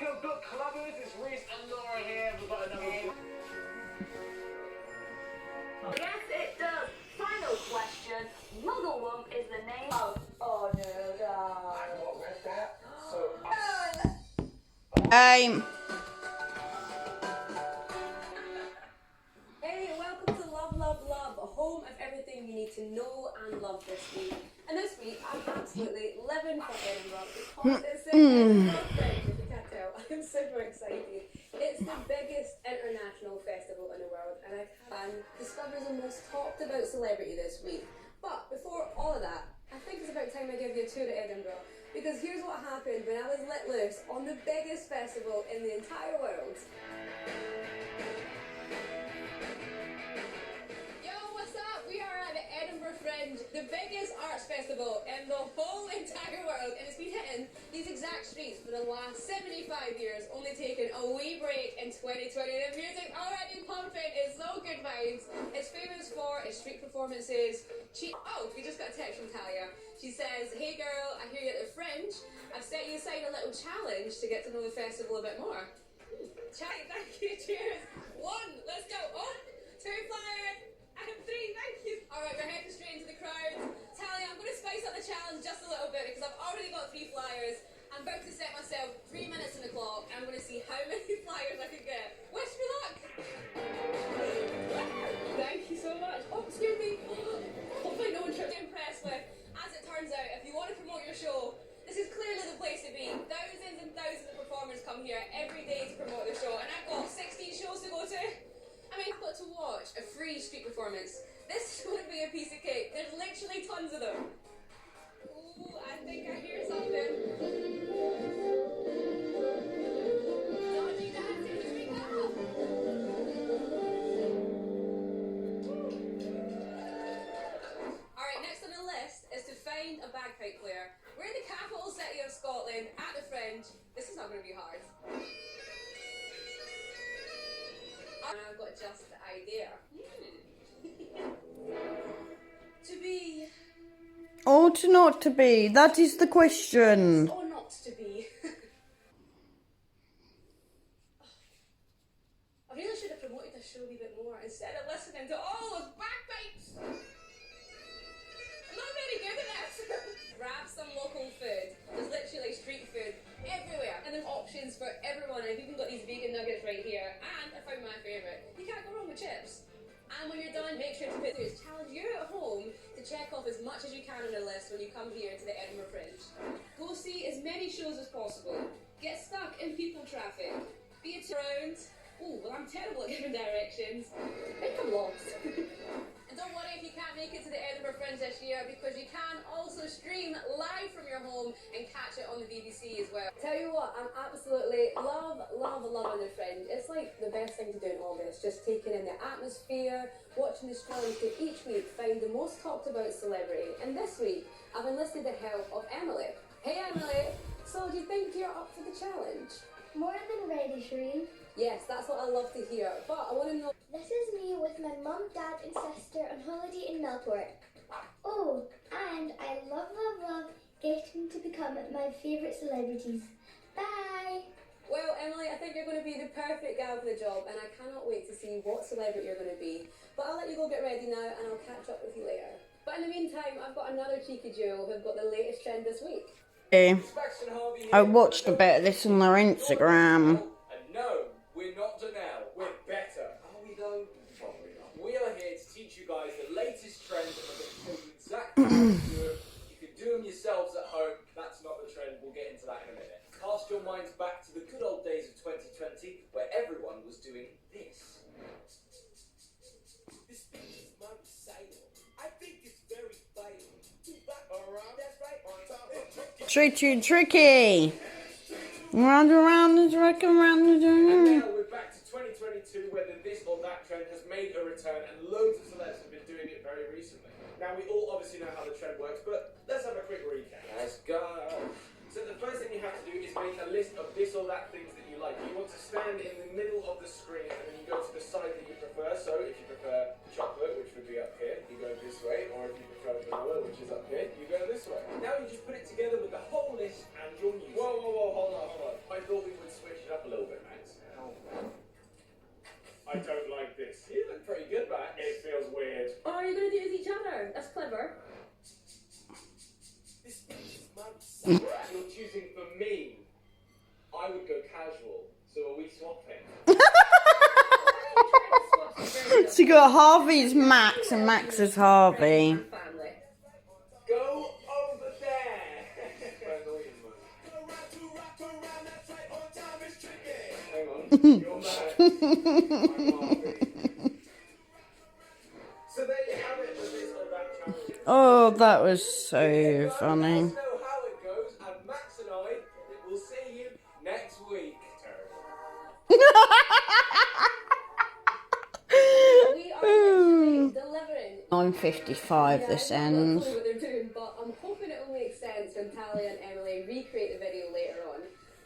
feel good, clubbers. It's Reese and Laura here. We've got another. Yes, it does. Final question. Wigglewump is the name of. Oh no, no. I've not read that. So. Hey, welcome to Love, Love, Love, a home of everything you need to know and love this week. And this week, I'm absolutely living for Edinburgh because it's the Edinburgh Fringe, if you can't tell. I'm super excited. It's the biggest international festival in the world, and discovers the most talked about celebrity this week. But before all of that, I think it's about time I give you a tour to Edinburgh. Because here's what happened when I was let loose on the biggest festival in the entire world. Yo, what's up? We are at the Edinburgh Fringe, the biggest arts festival in the whole entire world, and it's been hitting these exact streets for the last 75 years, only taking a wee break in 2020. The music already pumping, it's so good vibes. It's famous for its street performances. We just got a text from Talia. She says, hey girl, I hear you at the Fringe. I've set you aside a little challenge to get to know the festival a bit more. Chatty, thank you, cheers. 1, let's go. 2 flyers, and 3, thank you. Alright, we're heading straight into the crowd. Talia, I'm going to spice up the challenge just a little bit because I've already got 3 flyers. I'm about to set myself 3 minutes on the clock and I'm going to see how many flyers I can get. Wish me luck. Thank you so much. Oh, excuse me. Hopefully no one should be impressed with. As it turns out, if you want to promote your show, this is clearly the place to be. Thousands and thousands of performers come here every day to promote their show, and I've got 16 shows to go to. I mean, I've got to watch a free street performance. This is going to be a piece of cake. There's literally tons of them. Ooh, I think I hear something. Dodgy dancing, here we go. Alright, next on the list is to find a bagpipe player. We're in the capital city of Scotland at the Fringe. This is not going to be hard. And I've got just the idea. To be. Or to not to be? That is the question. Or not to be. I really should have promoted this show a wee bit more instead of listening to all those bagpipes. I'm not very good at this. Grab some local food. There's literally street food everywhere. And there's options for everyone. I've even got these vegan nuggets right here. And I found my favourite. You can't go wrong with chips. And when you're done, make sure to put this. Challenge you at home to check off as much as you can on the list when you come here to the Edinburgh Fringe. Go see as many shows as possible. Get stuck in people traffic. Be it around. Oh, well, I'm terrible at giving directions. I think I'm lost. And don't worry if you can't make it to the Edinburgh Fringe this year, because you can also stream live from your home and catch it on the BBC as well. Tell you what, I'm absolutely loving the Fringe. It's like the best thing to do in August, just taking in the atmosphere, watching the stories to each week find the most talked about celebrity. And this week, I've enlisted the help of Emily. Hey Emily, so do you think you're up for the challenge? More than ready, Shireen. Yes, that's what I love to hear, but I want to know. This is me with my mum, dad and sister on holiday in Melbourne. Oh, and I love getting to become my favourite celebrities. Bye! Well, Emily, I think you're going to be the perfect gal for the job, and I cannot wait to see what celebrity you're going to be. But I'll let you go get ready now, and I'll catch up with you later. But in the meantime, I've got another cheeky duo who've got the latest trend this week. I watched a bit of this on their Instagram. And no, we're not Danelle, we're better. Are we though? Probably not. We are here to teach you guys the latest trends and we're going to tell you exactly how to do them. You can do them yourselves at home. That's not the trend. We'll get into that in a minute. Cast your minds back to the good old days of 2020 where everyone was doing this. This thing is my recital. I think it's very vital. Around, that's right, on top of Tricky. Round around the track around the And now we're back to 2022, whether this or that trend has made a return, and loads of celebs have been doing it very recently. Now we all obviously know how the trend works, but let's have a quick recap. Let's go. So the first thing you have to do is make a list of this or that things that you like. You want to stand in the middle of the screen, and then you go to the side that you prefer. So if you prefer chocolate, which would be up here, you go this way, or if you prefer vanilla, which is up here, you go this way. Now you just put it together with the whole list and your music. Whoa, hold on. I thought we would switch Whatever. You're choosing for me. I would go casual. So are we swapping? So you got Harvey's Max and Max is Harvey. Go over there. Hang on. You're mad. So there you have it for this or that challenge. Oh, that was so funny. Let us know how it goes, and Max and I will see you next week. We are literally delivering. 9:55 this ends. What they're doing, but I'm hoping it will make sense when Talia and Emily recreate the video later on.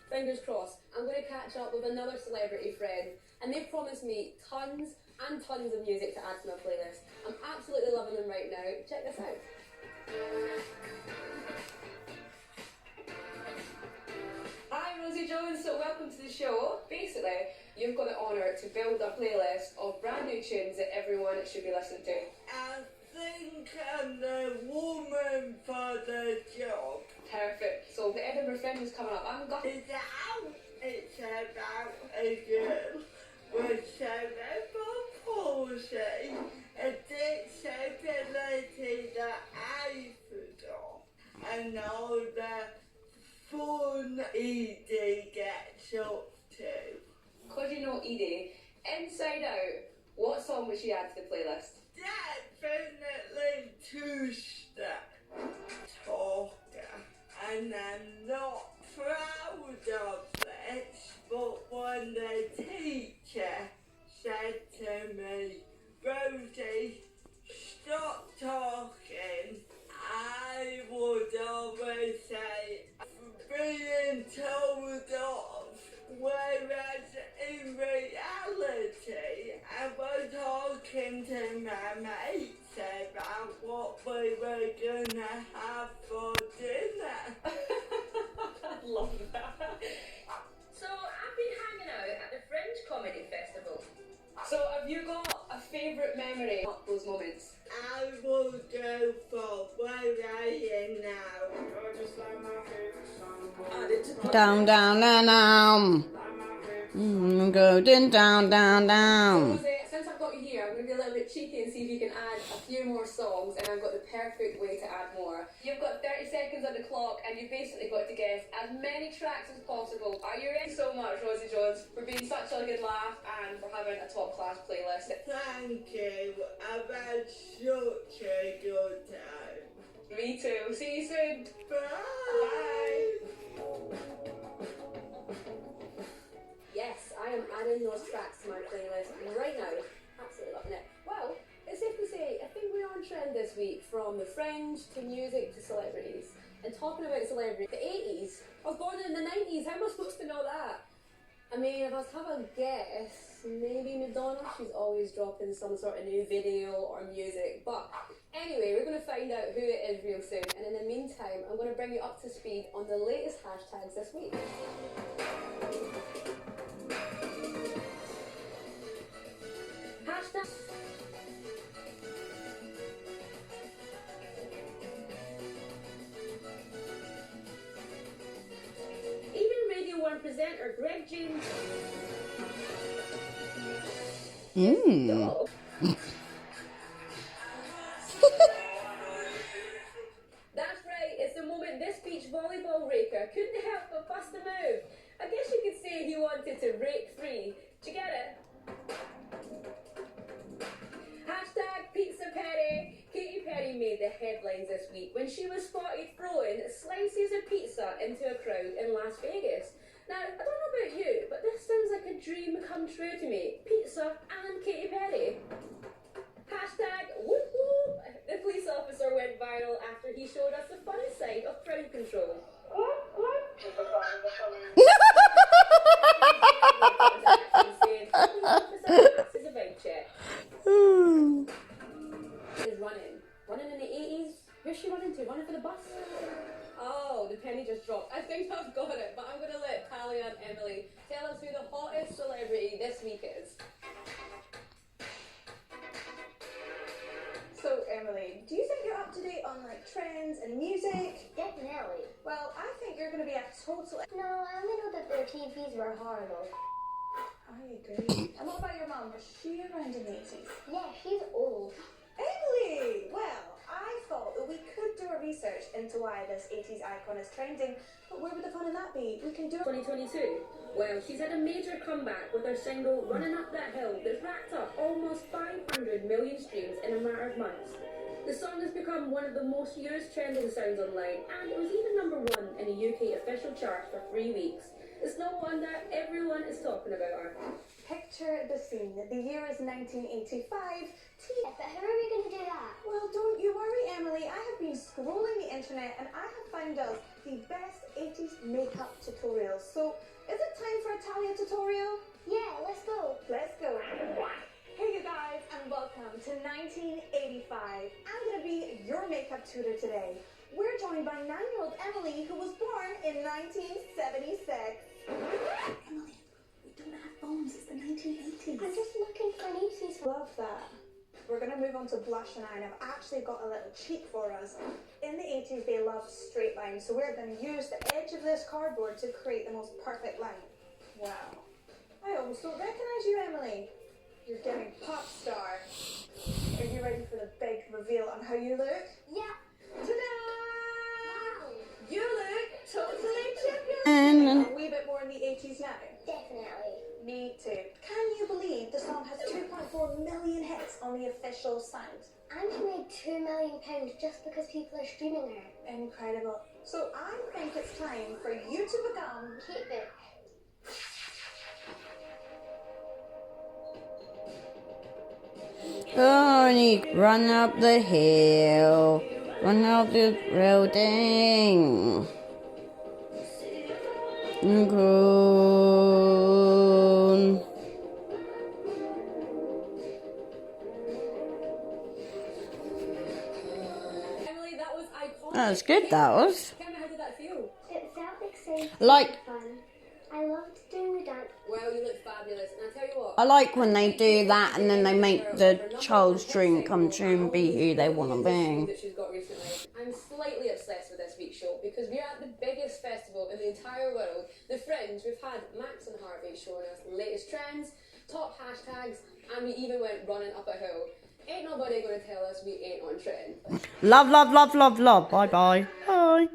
Fingers crossed. I'm going to catch up with another celebrity friend, and they've promised me tons and tons of music to add to my playlist. I'm absolutely loving them right now. Check this out. Hi, Rosie Jones. So welcome to the show. Basically, you've got the honour to build a playlist of brand new tunes that everyone should be listening to. I think I'm the woman for the job. Perfect. So the Edinburgh Fringe is coming up. I'm gutted. It's out. It's about a girl with cerebral palsy, a disability that I forgot, and all the fun Edie gets up to. Because you know Edie, Inside Out, what song would she add to the playlist? Definitely two-step talker, and I'm not proud of this, but when the teacher said to me, Rosie, stop talking, I would always say, being told off, whereas in reality, I was talking to my mates about what we were gonna have for dinner. I love that. So I've been hanging out at the Fringe Comedy Festival. So have you got a favourite memory of those moments? I will go for where I am now. Down, down, down, down. Go down, down, down. Rosie, since I've got you here, I'm going to be a little bit cheeky and see if you can add a few more songs, and I've got the perfect way to add more. You've got 30 seconds on the clock, and you've basically got to guess as many tracks as possible. Are you ready? So much, Rosie Jones, for being such a good laugh and for having a top-class playlist. Thank you. I've had such a good time. Me too. See you soon. Bye. Yes, I am adding those tracks to my playlist right now. Absolutely loving it. Well, it's safe to say, I think we're on trend this week, from the Fringe to music to celebrities. And talking about celebrities, the 80s. I was born in the 90s, how am I supposed to know that? I mean, if I was to have a guess, maybe Madonna. She's always dropping some sort of new video or music. But anyway, we're going to find out who it is real soon. And in the meantime, I'm going to bring you up to speed on the latest hashtags this week. Hashtag. Even Radio 1 presenter Greg James. Oh. That's right, it's the moment this beach volleyball raker couldn't help but bust a move. I guess you could say he wanted to rake free. Did you get it? Hashtag Pizza Perry. Katy Perry made the headlines this week when she was spotted throwing slices of pizza into a crowd in Las Vegas. Now, I don't know about you, but this sounds like a dream come true to me. Pizza and Katy Perry. Hashtag whoop whoop. The police officer went viral after he showed us the funny side of crowd control. Is running in the 80s. Where's she running to? Running for the bus? Oh, the penny just dropped. I think I've got it, but I'm gonna let Talia and Emily tell us who the hottest celebrity this week is. So, Emily, do you think you're up to on like trends and music? Definitely. Well, I think you're going to be a total... No, I only know that their TVs were horrible. I agree. And what about your mum? Was she around in the 80s? Yeah, she's old. Emily! Well, I thought that we could do a research into why this 80s icon is trending, but where would the fun in that be? We can do it. 2022. Well, she's had a major comeback with her single Running Up That Hill that's racked up almost 500 million streams in a matter of months. The song has become one of the most used trending sounds online, and it was even #1 in the UK official chart for 3 weeks. It's no wonder everyone is talking about her. Picture the scene. The year is 1985. Yeah, but how are we going to do that? Well, don't you worry, Emily. I have been scrolling the internet and I have found us the best 80s makeup tutorials. So, is it time for a Talia tutorial? Yeah, let's go. Let's go. Hey you guys, and welcome to 1985. I'm going to be your makeup tutor today. We're joined by 9-year-old Emily, who was born in 1976. Emily, we don't have phones. It's the 1980s. I'm just looking for an 80s phone. Love that. We're going to move on to blush now, and I've actually got a little cheat for us. In the 80s, they loved straight lines, so we're going to use the edge of this cardboard to create the most perfect line. Wow. I almost don't recognize you, Emily. You're getting pop star. Are you ready for the big reveal on how you look? Yeah. Ta-da! You look totally And- champion. A wee bit more in the 80s now. Definitely. Me too. Can you believe the song has 2.4 million hits on the official site? And she made £2 million just because people are streaming her. Incredible. So I think it's time for you to become Kate Bush. Gonna run up the hill, run up the building. Grown. Emily, that was iconic. That was good, that was. Tell me, how did that feel? It felt exciting. Like- and fun. I loved doing the dance. Well, you look fabulous, and I tell you what. I like when they do that and then they make the child's dream come true and be who they want to be. That she's got recently. I'm slightly obsessed with this week's show because we're at the biggest festival in the entire world, The Fringe. We've had Max and Harvey showing us the latest trends, top hashtags, and we even went running up a hill. Ain't nobody going to tell us we ain't on trend. Love, love, love, love, love. Bye bye. Bye.